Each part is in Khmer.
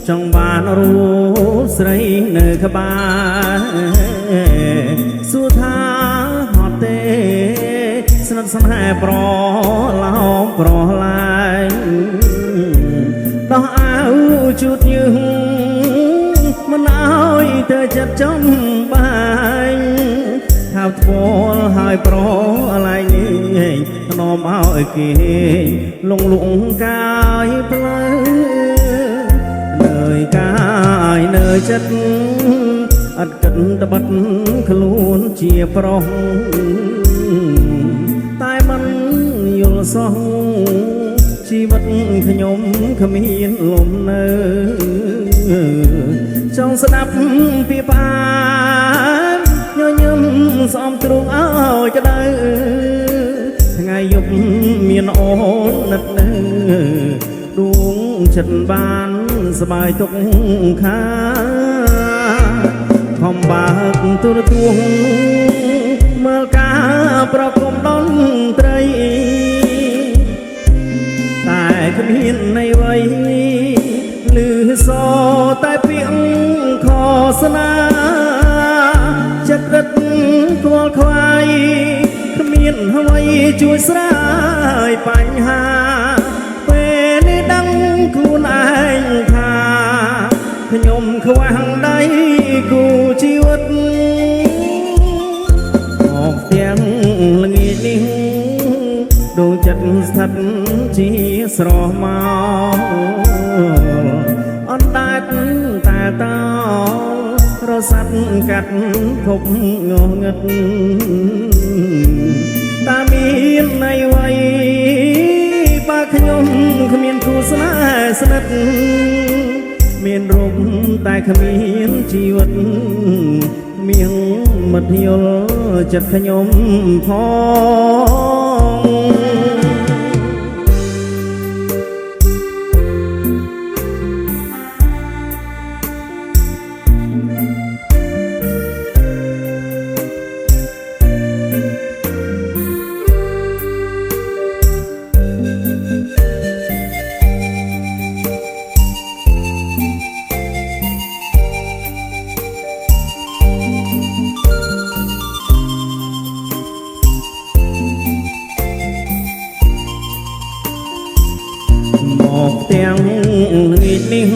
ចង់បានរូបស្រីនៅក្បែរសួរថាហត់ទេស្និទ្ធស្នេហ៍ប្រឡោមប្រឡាយដោះអាវជូតញើសមិនអើយទៅចិត្តចំបាញ់ថាធ្វល់ហើយប្រឡាយនេះនាំឲ្យគេលងលងកាយផ្លូវនៅកាយនៅចិត្តអត់គិតត្បិតខ្លួនជាប្រុសតែមិនយល់សោះជីវិតខ្ញុំគ្មានលំនៅចង់ស្ដាប់ពីផ្អាញញឹមស្អំទ្រូងឲ្យក្តៅថ្ងៃយប់មានអូននឹកនៅដួងចិត្តបានសបាយទុកខាខំបើកទូរទស្សន៍មើលការប្រគំតន្ត្រីតែគ្មាននៃអ្វីឮសតែពាក្យខសនាចិត្តរឹតខ្វល់ខ្វាយគ្មានអ្វីជួយស្រាយបញ្ហាពេលនេះដឹងខ្លួនឯងថាខ្ញុំខ្វះដៃគូជីវិតអបទាំងល្ងាចនេះដួងចិត្តស្ថិតជាស្រស់មកអណ្ដែតតែតោរសាត់កាត់ភពងងឹតតាមានន័យអ្វីបើខ្ញុំគ្មានគូស្នេហ៍ស្និទ្ធមានរូបតែគ្មានជីវិតមានមិត្តយល់ចិត្តខ្ញុំផងមកទាំងល្ងាចនេះ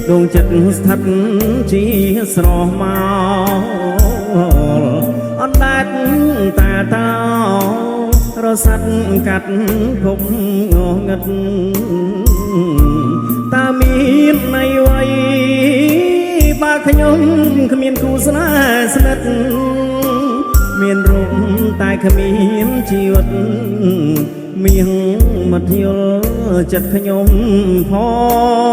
ដួងចិត្តស្ថិតជាស្រស់មកអណ្ដែតតែតោរសាត់កាត់ភពងងឹតតាមានន័យអ្វីបើខ្ញុំគ្មានគូស្នេហ៍ស្និទ្ធមានរូបតែគ្មានជីវិតមានមិត្តយល់ចិត្តខ្ញុំផង